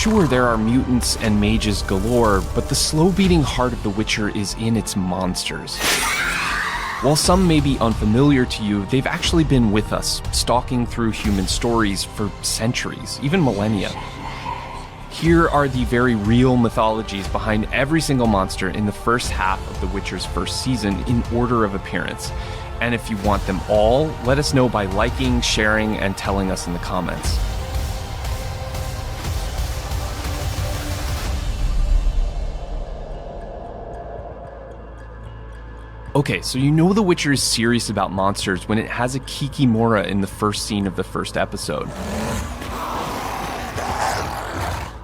Sure, there are mutants and mages galore, but the slow-beating heart of The Witcher is in its monsters. While some may be unfamiliar to you, they've actually been with us, stalking through human stories for centuries, even millennia. Here are the very real mythologies behind every single monster in the first half of The Witcher's first season in order of appearance. And if you want them all, let us know by liking, sharing, and telling us in the comments. Okay, so you know The Witcher is serious about monsters when it has a Kikimora in the first scene of the first episode.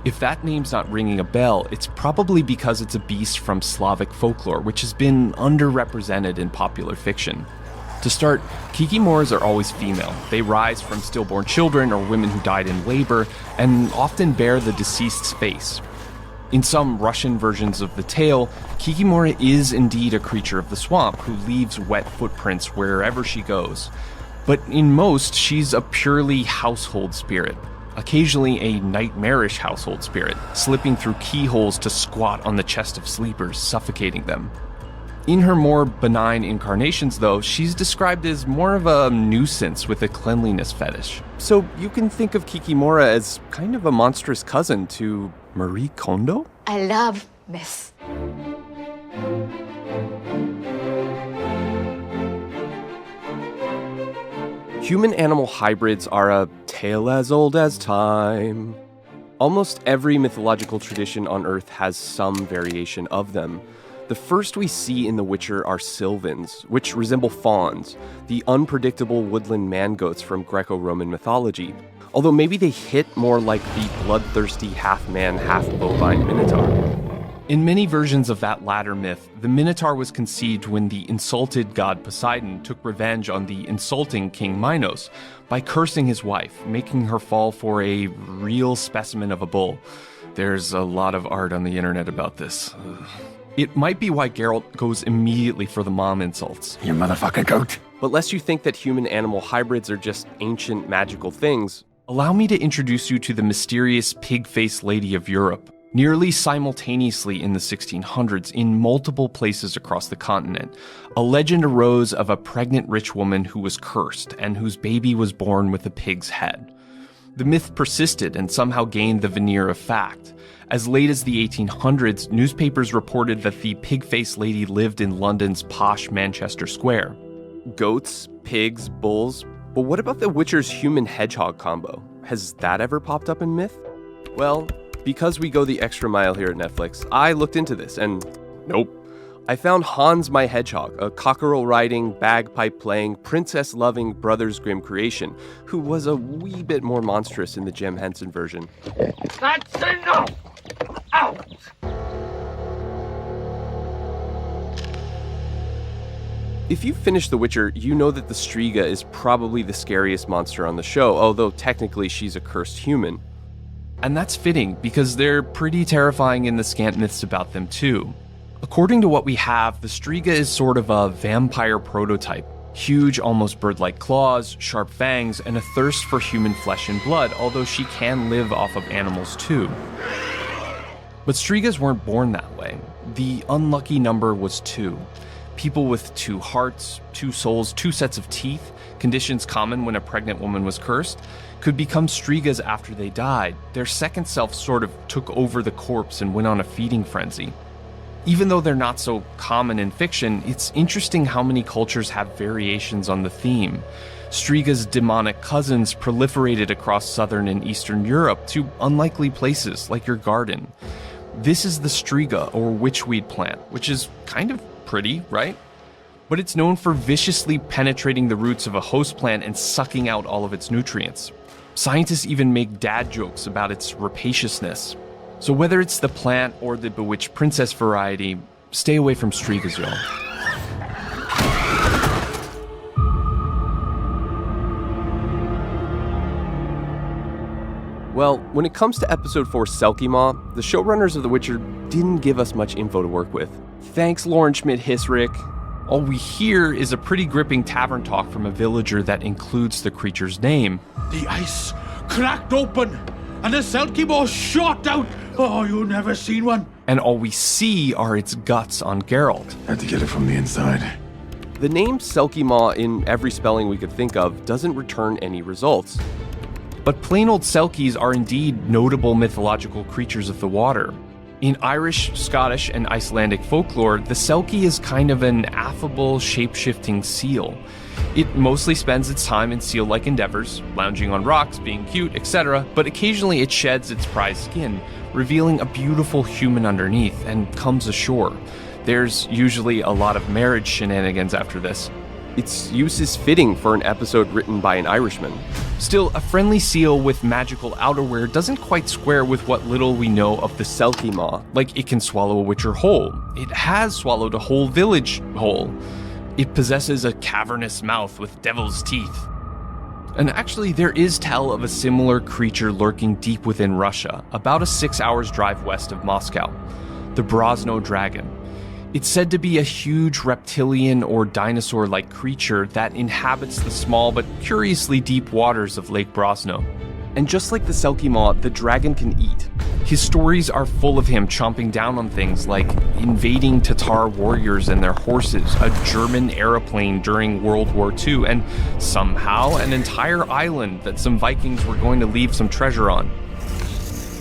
If that name's not ringing a bell, it's probably because it's a beast from Slavic folklore, which has been underrepresented in popular fiction. To start, Kikimoras are always female. They rise from stillborn children or women who died in labor, and often bear the deceased's face. In some Russian versions of the tale, Kikimora is indeed a creature of the swamp who leaves wet footprints wherever she goes. But in most, she's a purely household spirit, occasionally a nightmarish household spirit, slipping through keyholes to squat on the chest of sleepers, suffocating them. In her more benign incarnations, though, she's described as more of a nuisance with a cleanliness fetish. So you can think of Kikimora as kind of a monstrous cousin to Marie Kondo? I love myth. Human-animal hybrids are a tale as old as time. Almost every mythological tradition on Earth has some variation of them. The first we see in The Witcher are Sylvans, which resemble fauns, the unpredictable woodland man-goats from Greco-Roman mythology, although maybe they hit more like the bloodthirsty half-man, half-bovine Minotaur. In many versions of that latter myth, the Minotaur was conceived when the insulted god Poseidon took revenge on the insulting King Minos by cursing his wife, making her fall for a real specimen of a bull. There's a lot of art on the internet about this. It might be why Geralt goes immediately for the mom insults. You motherfucking goat. But lest you think that human-animal hybrids are just ancient magical things, allow me to introduce you to the mysterious pig-faced lady of Europe. Nearly simultaneously in the 1600s, in multiple places across the continent, a legend arose of a pregnant rich woman who was cursed and whose baby was born with a pig's head. The myth persisted and somehow gained the veneer of fact. As late as the 1800s, newspapers reported that the pig-faced lady lived in London's posh Manchester Square. Goats, pigs, bulls, but what about the Witcher's human-hedgehog combo? Has that ever popped up in myth? Well, because we go the extra mile here at Netflix, I looked into this and nope. I found Hans my Hedgehog, a cockerel-riding, bagpipe-playing, princess-loving Brothers Grimm creation, who was a wee bit more monstrous in the Jem Henson version. That's enough! Out! If you've finished The Witcher, you know that the Striga is probably the scariest monster on the show, although technically she's a cursed human. And that's fitting, because they're pretty terrifying in the scant myths about them too. According to what we have, the Striga is sort of a vampire prototype. Huge, almost bird-like claws, sharp fangs, and a thirst for human flesh and blood, although she can live off of animals too. But Strigas weren't born that way. The unlucky number was 2. People with 2 hearts, 2 souls, 2 sets of teeth, conditions common when a pregnant woman was cursed, could become Strigas after they died. Their second self sort of took over the corpse and went on a feeding frenzy. Even though they're not so common in fiction, it's interesting how many cultures have variations on the theme. Striga's demonic cousins proliferated across southern and eastern Europe to unlikely places like your garden. This is the Striga, or witchweed plant, which is kind of pretty, right? But it's known for viciously penetrating the roots of a host plant and sucking out all of its nutrients. Scientists even make dad jokes about its rapaciousness. So whether it's the plant or the bewitched princess variety, stay away from Strigas, y'all. Well, when it comes to episode 4 Selkie-Maw, the showrunners of The Witcher didn't give us much info to work with. Thanks, Lauren Schmidt-Hissrich. All we hear is a pretty gripping tavern talk from a villager that includes the creature's name. The ice cracked open, and the Selkie ball shot out. Oh, you never seen one. And all we see are its guts on Geralt. Had to get it from the inside. The name Selkie Maw in every spelling we could think of doesn't return any results. But plain old Selkies are indeed notable mythological creatures of the water. In Irish, Scottish, and Icelandic folklore, the Selkie is kind of an affable, shape-shifting seal. It mostly spends its time in seal-like endeavors, lounging on rocks, being cute, etc., but occasionally it sheds its prized skin, revealing a beautiful human underneath, and comes ashore. There's usually a lot of marriage shenanigans after this. Its use is fitting for an episode written by an Irishman. Still, a friendly seal with magical outerwear doesn't quite square with what little we know of the Selkie Maw. Like, it can swallow a witcher whole. It has swallowed a whole village whole. It possesses a cavernous mouth with devil's teeth. And actually, there is tell of a similar creature lurking deep within Russia, about a 6 hours drive west of Moscow. The Brosno dragon. It's said to be a huge reptilian or dinosaur-like creature that inhabits the small but curiously deep waters of Lake Brosno. And just like the Selkie Maw, the dragon can eat. His stories are full of him chomping down on things like invading Tatar warriors and their horses, a German aeroplane during World War II, and somehow an entire island that some Vikings were going to leave some treasure on.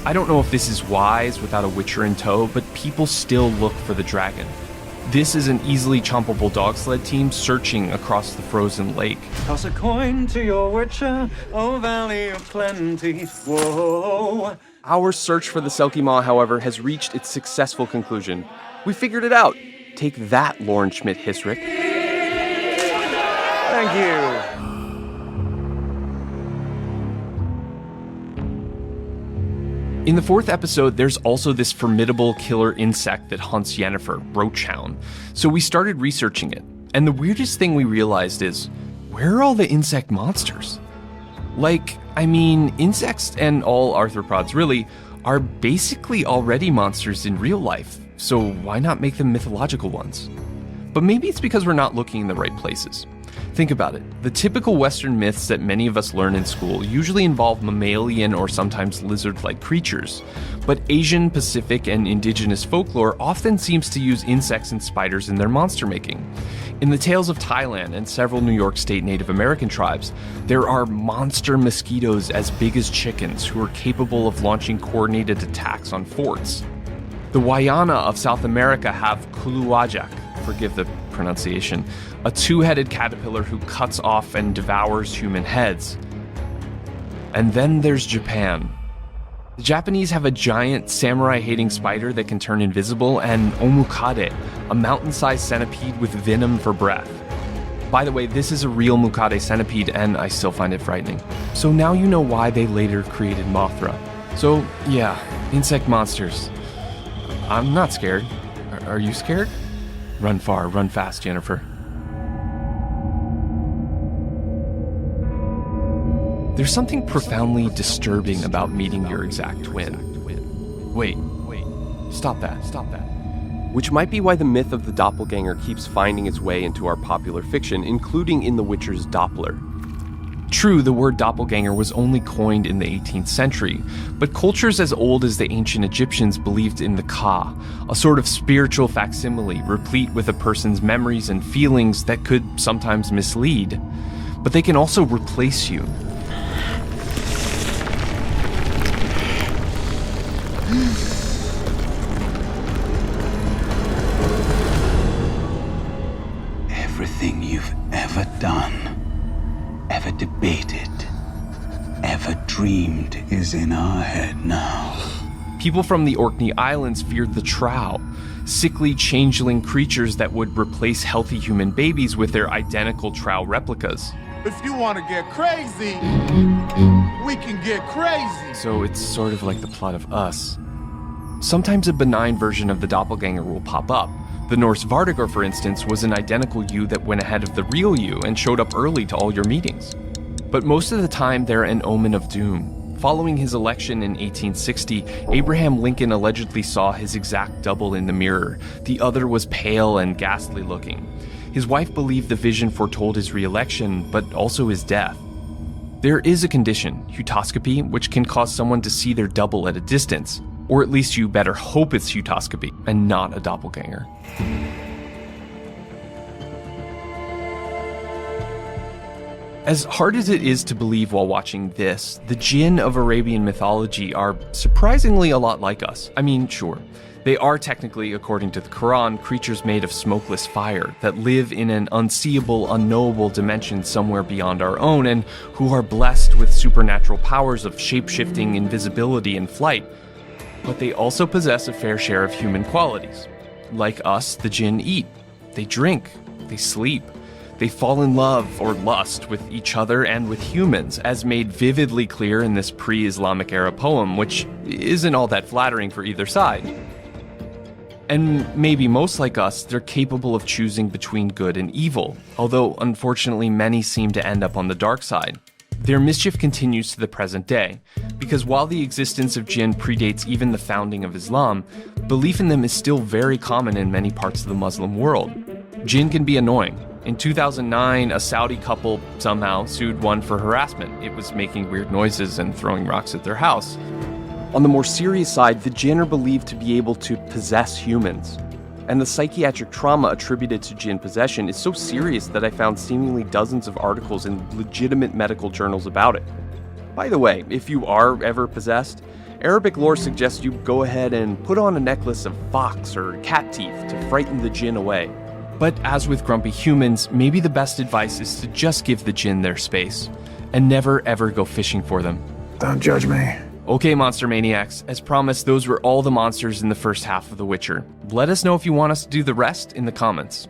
I don't know if this is wise without a witcher in tow, but people still look for the dragon. This is an easily chompable dog sled team searching across the frozen lake. Toss a coin to your witcher, oh valley of plenty, whoa. Our search for the Selkie Maw, however, has reached its successful conclusion. We figured it out. Take that, Lauren Schmidt-Hissrich. Thank you. In the fourth episode, there's also this formidable killer insect that hunts Yennefer, Roachhound. So we started researching it, and the weirdest thing we realized is, where are all the insect monsters? Insects and all arthropods really are basically already monsters in real life, so why not make them mythological ones? But maybe it's because we're not looking in the right places. Think about it. The typical Western myths that many of us learn in school usually involve mammalian or sometimes lizard-like creatures. But Asian, Pacific, and indigenous folklore often seems to use insects and spiders in their monster making. In the tales of Thailand and several New York State Native American tribes, there are monster mosquitoes as big as chickens who are capable of launching coordinated attacks on forts. The Wayana of South America have Kuluwajak, forgive the pronunciation, a two-headed caterpillar who cuts off and devours human heads. And then there's Japan. The Japanese have a giant samurai-hating spider that can turn invisible, and Omukade, a mountain-sized centipede with venom for breath. By the way, this is a real Mukade centipede, and I still find it frightening. So now you know why they later created Mothra. So, yeah, insect monsters. I'm not scared. Are you scared? Run far, run fast, Yennefer. There's something profoundly disturbing about meeting your exact twin. Wait, stop that. Which might be why the myth of the doppelganger keeps finding its way into our popular fiction, including in The Witcher's Doppler. True, the word doppelganger was only coined in the 18th century, but cultures as old as the ancient Egyptians believed in the Ka, a sort of spiritual facsimile replete with a person's memories and feelings that could sometimes mislead. But they can also replace you. Everything you've ever done, ever debated, ever dreamed is in our head now. People from the Orkney Islands feared the Trow, sickly changeling creatures that would replace healthy human babies with their identical Trow replicas. If you want to get crazy, we can get crazy. So it's sort of like the plot of Us. Sometimes a benign version of the doppelganger will pop up. The Norse Vardigar, for instance, was an identical you that went ahead of the real you and showed up early to all your meetings. But most of the time, they're an omen of doom. Following his election in 1860, Abraham Lincoln allegedly saw his exact double in the mirror. The other was pale and ghastly looking. His wife believed the vision foretold his re-election, but also his death. There is a condition, heutoscopy, which can cause someone to see their double at a distance, or at least you better hope it's heutoscopy and not a doppelganger. As hard as it is to believe while watching this, the jinn of Arabian mythology are surprisingly a lot like us. I mean, sure, they are technically, according to the Quran, creatures made of smokeless fire that live in an unseeable, unknowable dimension somewhere beyond our own and who are blessed with supernatural powers of shape-shifting, invisibility, and flight. But they also possess a fair share of human qualities. Like us, the jinn eat, they drink, they sleep. They fall in love or lust with each other and with humans, as made vividly clear in this pre-Islamic era poem, which isn't all that flattering for either side. And maybe most like us, they're capable of choosing between good and evil, although unfortunately many seem to end up on the dark side. Their mischief continues to the present day, because while the existence of jinn predates even the founding of Islam, belief in them is still very common in many parts of the Muslim world. Jinn can be annoying. In 2009, a Saudi couple somehow sued one for harassment. It was making weird noises and throwing rocks at their house. On the more serious side, the jinn are believed to be able to possess humans. And the psychiatric trauma attributed to jinn possession is so serious that I found seemingly dozens of articles in legitimate medical journals about it. By the way, if you are ever possessed, Arabic lore suggests you go ahead and put on a necklace of fox or cat teeth to frighten the jinn away. But as with grumpy humans, maybe the best advice is to just give the jinn their space, and never ever go fishing for them. Don't judge me. Okay, Monster Maniacs, as promised, those were all the monsters in the first half of The Witcher. Let us know if you want us to do the rest in the comments.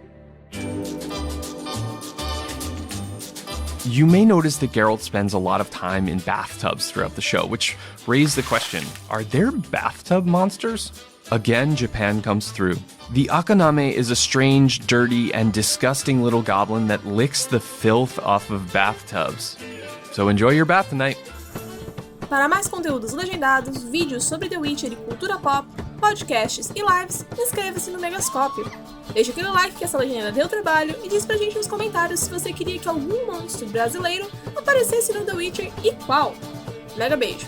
You may notice that Geralt spends a lot of time in bathtubs throughout the show, which raised the question, are there bathtub monsters? Again, Japan comes through. The Akaname is a strange, dirty, and disgusting little goblin that licks the filth off of bathtubs. So enjoy your bath tonight. Para mais conteúdos legendados, vídeos sobre The Witcher e cultura pop, podcasts e lives, inscreva-se no Megascópio. Deixa aquele like que essa legenda deu trabalho e diz pra gente nos comentários se você queria que algum monstro brasileiro aparecesse no The Witcher e qual. Mega beijo!